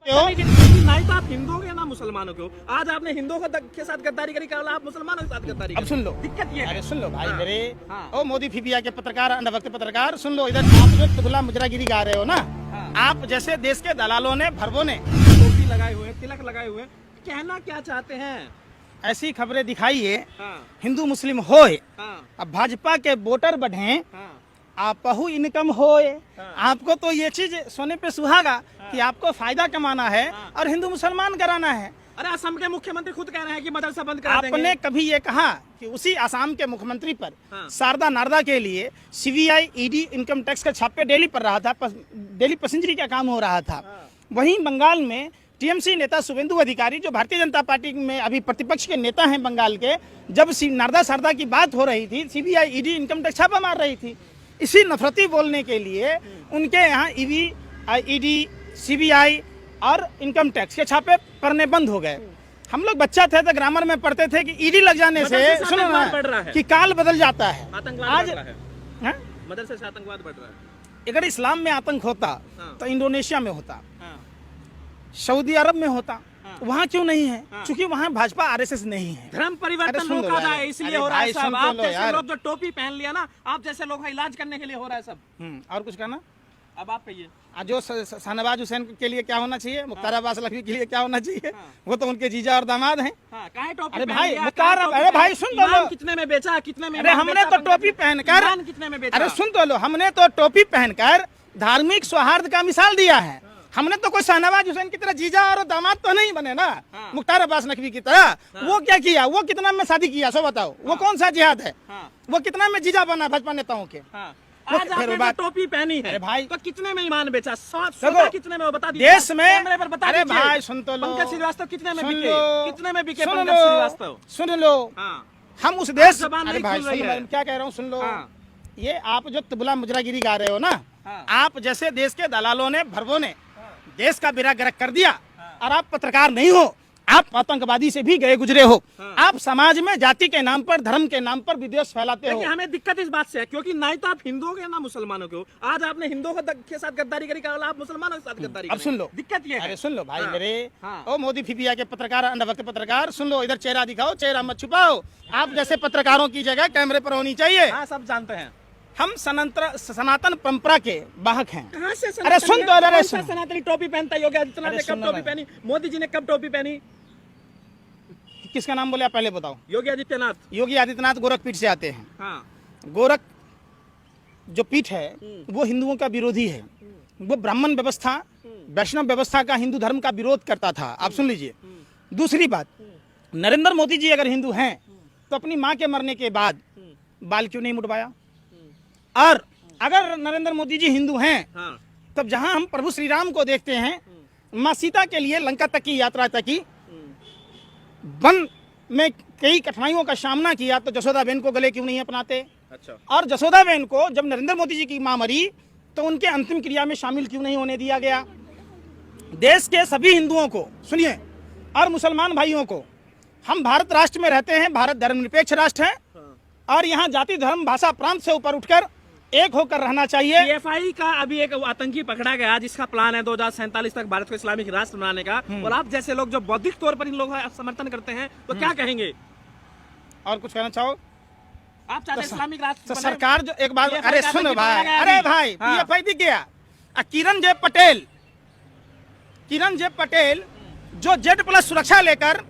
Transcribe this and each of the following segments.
नहीं तो आप हिंदू हो या ना मुसलमानों के हो। आज आपने हिंदुओं के साथ गद्दारी करी, कल आप मुसलमानों के साथ गद्दारी अब सुन लो, दिक्कत ये है। अरे सुन लो भाई मेरे, हाँ। ओ मोदी फिबिया के पत्रकार, अंधभक्त पत्रकार, सुन लो इधर। आप जो तुगला मुजरागिरी गा रहे हो ना, आप जैसे देश के दलालों ने, भरवों ने टोपी लगाए हुए, तिलक लगाए हुए, कहना क्या चाहते हैं? ऐसी खबरें दिखाइए हाँ, हिंदू मुस्लिम होए, हाँ, अब भाजपा के वोटर बढ़े, हाँ, आपहु इनकम होए। हाँ। आपको तो ये चीज सोने पे सुहागा कि आपको फायदा कमाना है हाँ। और हिंदू मुसलमान कराना है। अरे असम के मुख्यमंत्री खुद कह रहे हैं कि मदरसा बंद करा देंगे। आपने कभी ये कहा कि उसी आसाम के मुख्यमंत्री पर हाँ। शारदा नारदा के लिए सीबीआई ईडी इनकम टैक्स का छापे डेली पड़ रहा था, डेली पैसेंजरी का काम हो रहा था। हाँ। वहीं बंगाल में टीएमसी नेता शुभेंदु अधिकारी, जो भारतीय जनता पार्टी में अभी प्रतिपक्ष के नेता हैं बंगाल के, जब नारदा शारदा की बात हो रही थी, सीबीआई ईडी इनकम टैक्स छापा मार रही थी। इसी नफरती बोलने के लिए उनके यहाँ ईडी, सीबीआई और इनकम टैक्स के छापे पड़ने बंद हो गए। हम लोग बच्चा थे तो ग्रामर में पढ़ते थे कि ईडी लग जाने से सुनो ना कि काल बदल जाता है। आतंकवाद आज बढ़ रहा है। हाँ? मदरसे से आतंकवाद बढ़ रहा है। अगर इस्लाम में आतंक होता हाँ। तो इंडोनेशिया में होता, हाँ, सऊदी अरब में होता, हाँ। वहाँ क्यों नहीं है? हाँ। क्योंकि वहाँ भाजपा आरएसएस नहीं है। धर्म परिवर्तन अरे सुन लो रोका यार। जाए इसलिए अरे हो रहा है भाई सब। सुन तो आप लो जैसे यार। लोग जो टोपी पहन लिया ना, आप जैसे लोग का इलाज करने के लिए हो रहा है सब। और कुछ कहना? अब आप कहिए। जो शाहनवाज हुसैन के लिए क्या होना चाहिए, मुख्तार अब्बास नकवी के लिए क्या होना चाहिए, हाँ। वो तो उनके जीजा और दामाद हैं। हाँ, काहे टोपी अरे पहन भाई लिया, मुख्तार, काहे टोपी अरे भाई पहन- सुन तो लो। ईमान कितने में बेचा, कितने में अरे ईमान हमने बेचा, तो टोपी पहनकर, ईमान कितने में बेचा? अरे सुन तो लो, हमने तो टोपी पहनकर धार्मिक सौहार्द का मिसाल दिया है। हमने तो कोई शाहनवाज हुसैन की तरह जीजा और दामाद तो नहीं बने ना, हाँ। मुख्तार अब्बास नकवी की तरह। वो क्या किया? वो कितना में शादी किया, सो बताओ। वो कौन सा जिहाद है? हाँ, वो कितना में जीजा बना भाजपा नेताओं के? हाँ। वो आज फिर आपने बात- जो टोपी पहनी है, अरे भाई, तो कितने में ईमान बेचा? देखो, सोचा कितने में, वो बता दीजिए। देश में, कैमरे पर बता अरे दीजिए। भाई सुन तो लो, पंकज श्रीवास्तव कितने में सुन बिके? लो, कितने में बिके सुन पंकज लो, श्रीवास्तव? सुन लो, हाँ, हम उस देश, जबान अरे नहीं भाई खुल रही सुन लो, है। मैं क्या कह रहा हूँ, सुन लो। हाँ। ये आप जो तुबला मुजरागिरी गा रहे हो ना, हाँ। आप जैसे देश के दलालों ने, भरवों ने देश का बेड़ा गर्क कर दिया, और आप पत्रकार नहीं हो, आप आतंकवादी से भी गए गुजरे हो। हाँ। आप समाज में जाति के नाम पर, धर्म के नाम पर विद्वेष फैलाते हो। देखिए, हमें दिक्कत इस बात से है, क्योंकि नहीं तो आप हिंदू हो या ना मुसलमानों के हो। आज आपने हिंदुओं के साथ गद्दारी करी, कल आप मुसलमानों के साथ गद्दारी अब सुन लो, दिक्कत ये है। अरे सुन लो भाई हाँ। मेरे, हाँ। ओ मोदी फिबिया के पत्रकार, अंधभक्त पत्रकार, सुन लो इधर। चेहरा दिखाओ, चेहरा मत छुपाओ। आप जैसे पत्रकारों की जगह कैमरे पर होनी चाहिए। हाँ, सब जानते हैं। हम सनातन परंपरा के वाहक हैं। कहाँ से अरे सुन तो, अरे सुन। सनातनी टोपी पहनता है? योगी आदित्यनाथ अरे ने सुन कब ना टोपी भाई। पहनी? मोदी जी ने कब टोपी पहनी? किसका नाम बोले आप पहले बताओ? योगी आदित्यनाथ। योगी आदित्यनाथ गोरखपीठ से आते हैं। हाँ, गोरख जो पीठ है वो हिंदुओं का विरोधी है। वो ब्राह्मण व्यवस्था, वैष्णव व्यवस्था का, हिंदू धर्म का विरोध करता था। आप सुन लीजिए। दूसरी बात, नरेंद्र मोदी जी अगर हिंदू हैं तो अपनी माँ के मरने के बाद बाल क्यों नहीं मुड़वाया? और अगर नरेंद्र मोदी जी हिंदू हैं हाँ, तब जहां हम प्रभु श्री राम को देखते हैं, माँ सीता के लिए लंका तक की यात्रा तक की, वन में कई कठिनाइयों का सामना किया, तो जसोदा बेन को गले क्यों नहीं अपनाते? अच्छा। और जसोदा बेन को जब नरेंद्र मोदी जी की मां मरी तो उनके अंतिम क्रिया में शामिल क्यों नहीं होने दिया गया? देश के सभी हिंदुओं को सुनिए, और मुसलमान भाइयों को, हम भारत राष्ट्र में रहते हैं, भारत धर्मनिरपेक्ष राष्ट्र है, और यहाँ जाति धर्म भाषा प्रांत से ऊपर उठकर एक होकर रहना चाहिए। पीएफआई का अभी एक आतंकी पकड़ा गया, जिसका प्लान है 2047 तक भारत को इस्लामिक राष्ट्र बनाने का। और आप जैसे लोग जो बौद्धिक तौर पर इन लोगों का समर्थन करते हैं, तो क्या कहेंगे? और कुछ कहना चाहो? आप चाहते हैं इस्लामिक राष्ट्र तो बने? सरकार जो एक बात, PFI अरे का सुन आतंकी भाई, पकड़ा गया अरे अभी। भाई, हाँ। पीएफआई दिख गया। किरण जे पटेल जो Z+ सुरक्षा लेकर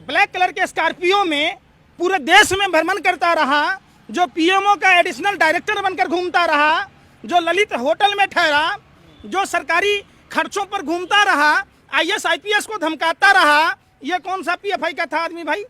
ब्लैक कलर के स्कॉर्पियो में पूरे देश में भ्रमण करता रहा, जो पीएमओ का एडिशनल डायरेक्टर बनकर घूमता रहा, जो ललित होटल में ठहरा, जो सरकारी खर्चों पर घूमता रहा, IAS IPS को धमकाता रहा, ये कौन सा पीएफआई का था आदमी भाई?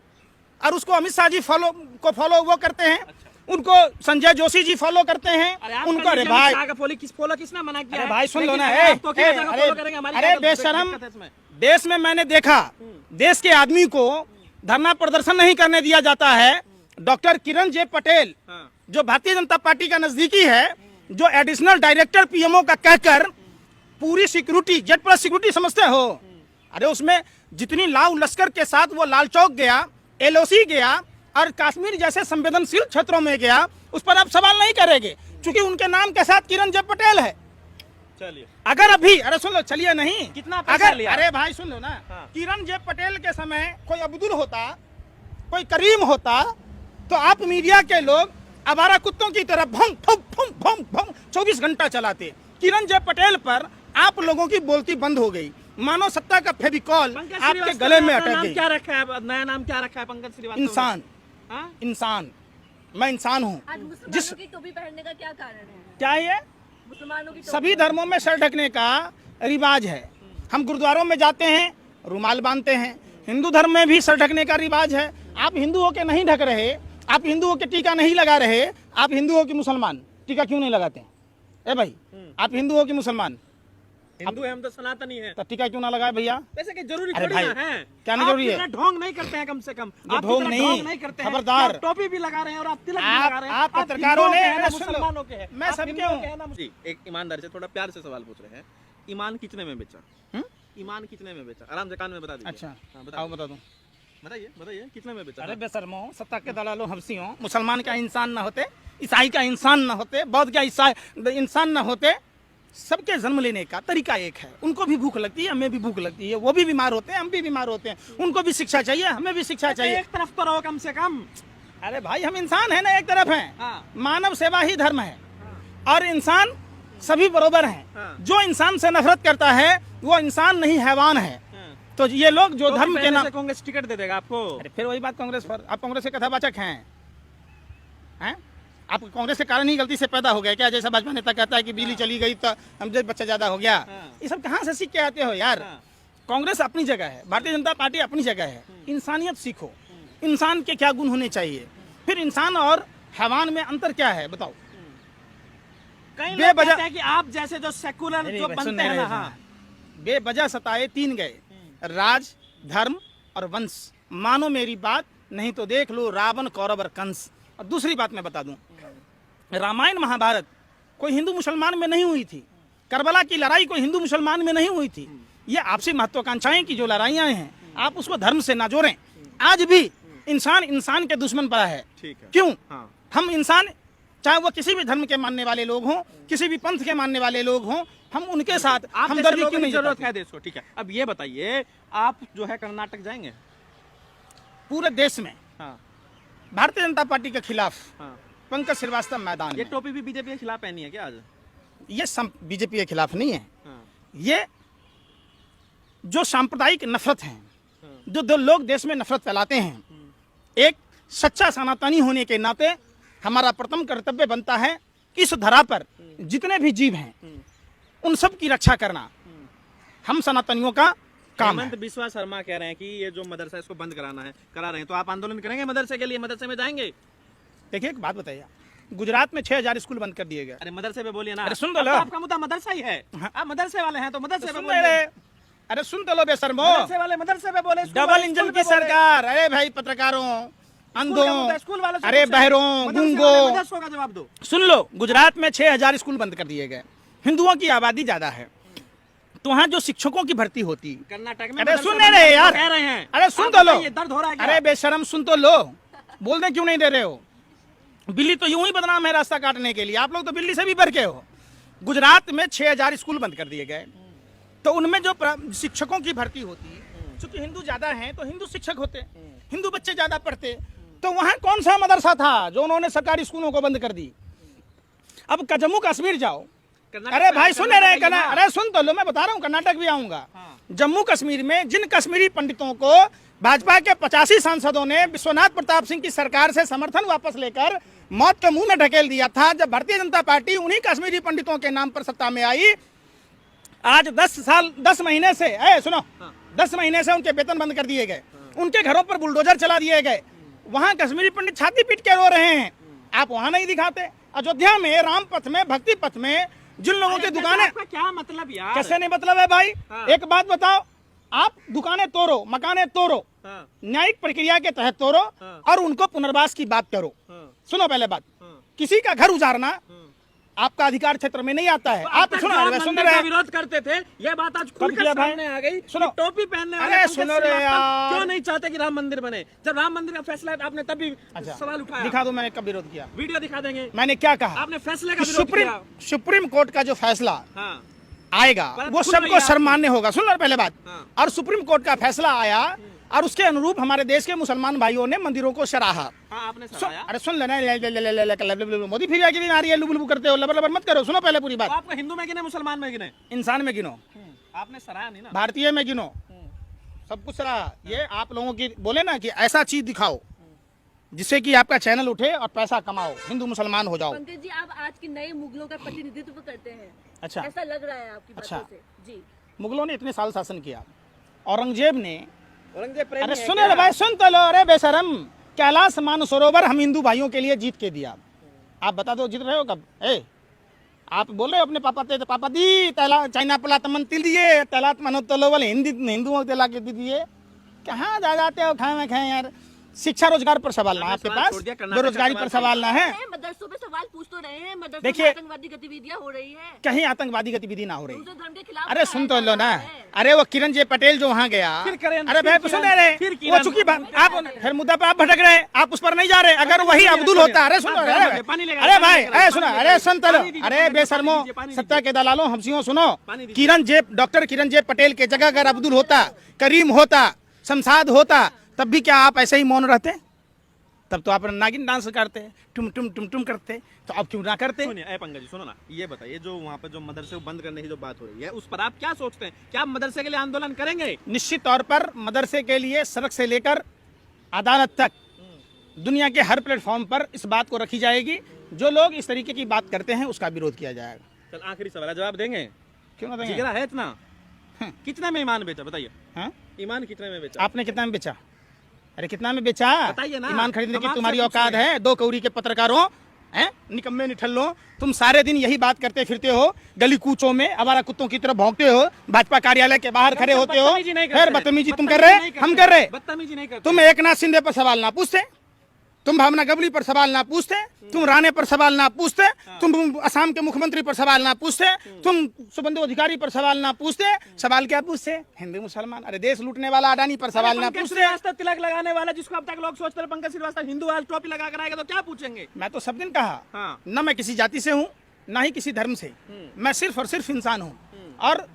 और उसको अमित शाह जी फॉलो वो करते हैं, उनको संजय जोशी जी फॉलो करते हैं, अरे आप उनको। कर अरे लीजिए, भाई, अमित शाह का फॉलो किसने मना किया अरे है? भाई सुन लो लेकिन ना, अगर आप तो क्या जगह follow करेंगे, हमारी अरे क्या बेशरम, दिक्कत है इसमें? देश में मैंने देखा, देश के आदमी को धरना प्रदर्शन नहीं करने दिया जाता है। डॉक्टर किरण जे पटेल हाँ। जो भारतीय जनता पार्टी का नजदीकी है, जो एडिशनल डायरेक्टर पीएमओ का कहकर पूरी सिक्योरिटी, Z+ सिक्योरिटी समझते हो? अरे उसमें जितनी लाव लश्कर के साथ वो लाल चौक गया, LOC गया, और कश्मीर जैसे संवेदनशील क्षेत्रों में गया, उस पर आप सवाल नहीं करेंगे, क्योंकि उनके नाम के साथ किरण जे पटेल है। चलिए, अगर अभी, अरे सुन लो, चलिए नहीं, कितना पैसा अगर, लिया? अरे भाई सुन लो ना, हाँ। किरण जे पटेल के समय कोई अब्दुल होता, कोई करीम होता, तो आप मीडिया के लोग आवारा कुत्तों की तरह भम भम भम भम भम 24 घंटा चलाते। किरण जे पटेल पर आप लोगों की बोलती बंद हो गई, मानो सत्ता का फेविकॉल पंकज आपके श्रीवास्तव गले ने में अपना अटक नाम गई। क्या रखा है, नया नाम क्या रखा है पंकज श्रीवास्तव ने? इंसान, हाँ? इंसान, मैं इंसान हूँ। आज मुसलमानों जिस की टोपी पहनने का क्या कारण है? क्या है ये? मुसलमानों की टोपी सभी धर्मों में सर ढकने का रिवाज है। हम गुरुद्वारों में जाते हैं, रुमाल बांधते हैं। हिंदू धर्म में भी सर ढकने का रिवाज है। आप हिंदू हो के नहीं ढक रहे, आप हिंदू हो के टीका नहीं लगा रहे, आप हिंदू हो कि मुसलमान, टीका क्यों नहीं लगाते? ए भाई, आप हिंदू हो कि मुसलमान, हिंदू है, हम तो सनातनी है। तो टीका क्यों ना लगाए भैया? वैसे कि जरूरी अरे थोड़ी भाई, ना है। क्या नहीं आप जरूरी है? इतना ढोंग नहीं करते हैं, कम से कम ये आप ढोंग इतना नहीं, ढोंग नहीं करते हैं। खबरदार। आप टोपी भी लगा रहे हैं और आप तिलक भी आप- लगा रहे हैं। आप पत्रकारों हिंदुओं ने- के हैं ना, अरे सुन लो, मुसलमानों के हैं। मैं आप सबके हिंदुओं हूँ। के हैं ना, जी, एक ईमानदारी से थोड़ा प्यार से सवाल पूछ रहे हैं। ईमान कितने में बेचा? ईमान कितने में बेचा? आराम से कान में बता दीजिए। अच्छा, हाँ, आओ बता दूं। बताइए बताइए कितने में बेचा? अरे बेशर्मो, सत्ता के दलालों, हबसियों, मुसलमान का इंसान न होते, ईसाई का इंसान न होते, बौद्ध का इंसान न होते, सबके जन्म लेने का तरीका एक है। उनको भी भूख लगती है, हमें भी भूख लगती है, वो भी बीमार होते हैं, हम भी बीमार होते हैं, उनको भी शिक्षा चाहिए, हमें भी शिक्षा चाहिए। एक तरफ तो रहो कम से कम। अरे भाई, हम इंसान है ना, एक तरफ हैं। हाँ। मानव सेवा ही धर्म है और इंसान सभी बरोबर हैं। हाँ। जो इंसान से नफरत करता है वो इंसान नहीं, हैवान है। हाँ। तो ये लोग जो धर्म के नाम, कांग्रेस टिकट दे देगा आपको। अरे फिर वही बात कांग्रेस पर, आप कांग्रेस के कथावाचक हैं? आप कांग्रेस के कारण ही गलती से पैदा हो गए क्या? जैसा भाजपा नेता कहता है कि बिजली चली गई तो हमसे बच्चा ज्यादा हो गया। हाँ। ये सब कहाँ से सीख के आते हो यार? हाँ। कांग्रेस अपनी जगह है, भारतीय जनता पार्टी अपनी जगह है। इंसानियत सीखो, इंसान के क्या गुण होने चाहिए, फिर इंसान और हैवान में अंतर क्या है बताओ। कई लोग बेवजह- कहते हैं कि आप जैसे जो सेकुलर जो बनते हैं ना, हाँ, बेवजह सताए तीन गए, राज, धर्म और वंश। मानो मेरी बात, नहीं तो देख लो रावण, कौरव और कंस। और दूसरी बात मैं बता दूं, रामायण महाभारत कोई हिंदू मुसलमान में नहीं हुई थी। करबला की लड़ाई कोई हिंदू मुसलमान में नहीं हुई थी। ये आपसी महत्वाकांक्षाएं की जो लड़ाइयां हैं, आप उसको धर्म से ना जोड़ें। आज भी इंसान इंसान के दुश्मन पड़ा है। ठीक है। क्यों? हाँ। हम इंसान, चाहे वो किसी भी धर्म के मानने वाले लोग हों, किसी भी पंथ के मानने वाले लोग हों, हम उनके साथ आप जैसे हमदर्दी लोगों क्यों की नहीं जरूरत जताते? है देश को। ठीक है, अब ये बताइए, आप जो है कर्नाटक जाएंगे? पूरे देश में हाँ। भारतीय जनता पार्टी के खिलाफ हाँ। पंकज श्रीवास्तव मैदान ये में। टोपी भी बीजेपी के खिलाफ पहनी है क्या आज? ये बीजेपी के खिलाफ नहीं है। हाँ। ये जो सांप्रदायिक नफरत है, हाँ। जो दो लोग देश में नफरत फैलाते हैं, एक सच्चा सनातनी होने के नाते हमारा प्रथम कर्तव्य बनता है इस धरा पर जितने भी जीव हैं उन सब की रक्षा करना हम सनातनियों का काम है। हेमंत बिस्वा शर्मा कह रहे हैं कि ये जो मदरसा है इसको बंद कराना है, करा रहे हैं, तो आप आंदोलन करेंगे मदरसे के लिए? मदरसे में जाएंगे? देखिए एक बात बताइए, गुजरात में 6000 स्कूल बंद कर दिए गए। अरे मदरसे पे बोलिए ना। अरे सुन तो अब लो। आपका मुद्दा मदरसा ही है। हाँ। आप मदरसे वाले हैं तो मदरसे पे सुन बोलिए। ले, अरे सुन तो लो बेशर्मो, मदरसे वाले मदरसे पे बोले, स्कूल डबल वाले इंजन स्कूल की पे बोले। सरकार। अरे भाई पत्रकारों, अंधों, स्कूल वालों से अरे पूछे। बहरों, मदरसे गूंगों, वाले मदरसों का जवाब दो। सुन लो, गुजरात में 6000 स्कूल बंद कर दिए गए। हिंदुओं की आबादी ज्यादा है, तो वहाँ जो शिक्षकों की भर्ती होती, कर्नाटक में अरे मदरसे सुन बंद रहे करने यार, को कह रहे हैं। अरे सुन आप तो लो, बताइए, दर्द हो रहा है क्या? अरे बेशरम सुन तो लो, बोलने क्यों नहीं दे रहे हो? बिल्ली तो यूं ही बदनाम है रास्ता काटने के लिए, आप लोग तो बिल्ली से भी बढ़ के हो। गुजरात में 6000 स्कूल बंद कर दिए गए, तो उनमें जो शिक्षकों की भर्ती होती, चूंकि हिंदू ज्यादा हैं तो हिंदू शिक्षक होते, हिंदू बच्चे ज्यादा पढ़ते, तो वहां कौन सा मदरसा था जो उन्होंने सरकारी स्कूलों को बंद कर दी? अब जम्मू कश्मीर जाओ, कर्नाटक अरे में- भाई सुन रहे कर्नाटक में- अरे सुन तो लो, मैं बता रहा हूँ, कर्नाटक भी आऊंगा। हाँ। जम्मू कश्मीर में जिन कश्मीरी पंडितों को भाजपा के 85 सांसदों ने विश्वनाथ प्रताप सिंह की सरकार से समर्थन वापस लेकर मौत के मुंह में ढकेल दिया था, जब भारतीय जनता पार्टी उन्हीं कश्मीरी पंडितों के नाम पर सत्ता में आई, आज 10 महीने से, सुनो, 10 महीने से उनके वेतन बंद कर दिए गए, उनके घरों पर बुलडोजर चला दिए गए, वहां कश्मीरी पंडित छाती पीट के रो रहे हैं, आप वहां नहीं दिखाते। अयोध्या में, राम पथ में, भक्ति पथ में जिन लोगों की दुकानें, आपका क्या मतलब यार? कैसे नहीं मतलब है भाई? हाँ। एक बात बताओ, आप दुकानें तोड़ो, मकानें तोड़ो, हाँ। न्यायिक प्रक्रिया के तहत तोड़ो हाँ। और उनको पुनर्वास की बात करो। हाँ। सुनो पहले बात, हाँ। किसी का घर उजाड़ना आपका अधिकार क्षेत्र में नहीं आता है। आप अब तक सुनो, जो आप अरे सुन मंदिर रहे का हैं, विरोध करते थे, ये बात आज कब खुलकर किया भाई? सामने आ गई। सुनो। कि टोपी पहनने वाले अरे पंकज सुनो रे श्रीवास्तव यार। क्यों नहीं चाहते कि राम मंदिर बने? जब राम मंदिर का फैसला है, आपने तब भी सवाल उठाया। दिखा दो मैंने कब विरोध किया, वीडियो दिखा देंगे। मैंने क्या कहा? आपने फैसले का विरोध किया। सुप्रीम कोर्ट का जो फैसला हाँ। आएगा पर वो सुन सबको रही है सम्मान्य होगा। सुन लो पहले बात। हाँ। और सुप्रीम कोर्ट का फैसला आया और उसके अनुरूप हमारे देश के मुसलमान भाइयों ने मंदिरों को सराहा। हाँ आपने सुन, सराहा। अरे सुन लेना मोदी फिर आके भी आ रही है, लुबु लुबु करते हो, लबर लबर मत करो। सुनो पहले पूरी तो बात। आपको हिंदू में गिने मुसलमान में गिने? इंसान में गिनो, आपने सराहा नहीं ना। भारतीय में गिनो, सब कुछ सराहा। ये आप लोगों की बोले ना कि ऐसा चीज दिखाओ जिससे कि आपका चैनल उठे और पैसा कमाओ, हिंदू मुसलमान हो जाओ। पंकज जी, आप आज के नए मुगलों का प्रतिनिधित्व करते हैं। अच्छा। ऐसा लग रहा है आपकी अच्छा। बातों से। जी। मुगलों ने इतने साल शासन किया, औरंगजेब ने। औरंगजेब प्रेमी अरे है सुन क्या? रे भाई, सुन तो लो। अरे बेशरम, कैलाश मानसरोवर हम हिंदू भाइयों के लिए जीत के दिया। आप बता दो जीत रहे हो कब? आप बोल रहे हो अपने पापा दी तैला चाइना पला तमन तिल दिए तैलात मनो तलो वाले हिंदुओं तला के दिए। कहाँ जा जाते हो खाए में खाए यार। शिक्षा रोजगार पर सवाल ना है आपके सवाल पास, छोड़ दिया, कर्नाटक बेरोजगारी का पर सवाल सवाल ना है। मदरसों पे सवाल पूछ तो रहे हैं, मदरसों देखिए, में आतंकवादी गतिविधियां हो रही है, कहीं आतंकवादी गतिविधि ना हो रही। दूसरे धर्म के खिलाफ अरे सुन तो लो ना। है। अरे वो किरण जे पटेल जो वहाँ गया, फिर करें, अरे फिर भाई किरण, सुन रहे, फिर वो किरण। चूंकि आप फिर मुद्दा पे आप भटक रहे, आप उस पर नहीं जा रहे। अगर वही अब्दुल होता, अरे सुनो, पानी लेकर, अरे भाई, पानी लेकर, सुनो, पानी अरे लेकर, सुन तो लो। पानी दीजिए, अरे पानी बेशर्मो, दीजिए, पानी सत्ता के दलालों, हमसियों, सुनो। पानी दीजिए। डॉक्टर किरण जे पटेल के जगह अगर अब्दुल होता, करीम होता, शमशाद होता, तब भी क्या आप ऐसे ही मौन रहते? तब तो आप नागिन डांस करते, टुम टुम टुम टुम करते। तो अब क्यों ना करते? सुनिए, ए पंकज जी सुनो ना, ये बताइए जो वहाँ पे जो मदरसे को बंद करने की जो बात हो रही है उस पर आप क्या सोचते हैं? क्या आप मदरसे के लिए आंदोलन करेंगे? निश्चित तौर पर मदरसे के लिए सड़क से लेकर अदालत तक दुनिया के हर प्लेटफॉर्म पर इस बात को रखी जाएगी। जो लोग इस तरीके की बात करते हैं उसका विरोध किया जाएगा। चल आखिरी सवाल है, जवाब देंगे? क्यों ना देंगे? जिगरा है इतना? कितने में ईमान बेचा बताइए? हाँ? ईमान कितने में बेचा? आपने कितना में बेचा? अरे कितना में बेचा? बताइए ना। ईमान खरीदने हम की आपसे तुम्हारी पूछ औकात रहे है? दो कौड़ी के पत्रकारों, हैं? निकम्मे निठल्लो, तुम सारे दिन यही बात करते फिरते हो, गली कूचों में आवारा कुत्तों की तरह भौंकते हो, भाजपा कार्यालय के बाहर खड़े होते हो। बदतमीजी नहीं करते फिर हैं। बदतमीजी तुम कर रहे, हम कर रहे। बदतमीजी नहीं करते। तुम एकनाथ शिंदे पर सवाल ना पूछते, तुम भावना गवली पर सवाल ना पूछते, तुम राणे पर सवाल ना पूछते, तुम असम के मुख्यमंत्री पर सवाल ना पूछते, तुम शुभेंदु अधिकारी पर सवाल ना पूछते। सवाल क्या पूछते? हिंदू मुसलमान, अरे देश लूटने वाला अडानी पर सवाल ना पंकज पूछते। श्रीवास्तव तिलक लगाने वाला, जिसको अब तक लोग सोचते रहे पंकज श्रीवास्तव हिंदू आज टोपी लगा कर आएगा तो क्या पूछेंगे? मैं तो सब दिन कहा, हाँ। न मैं किसी जाति से हूँ न ही किसी धर्म से, मैं सिर्फ और सिर्फ इंसान हूँ। और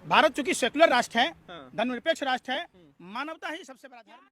भारत चूंकि सेक्युलर राष्ट्र है, हाँ। धर्मनिरपेक्ष राष्ट्र है, मानवता ही सबसे बड़ा धर्म है।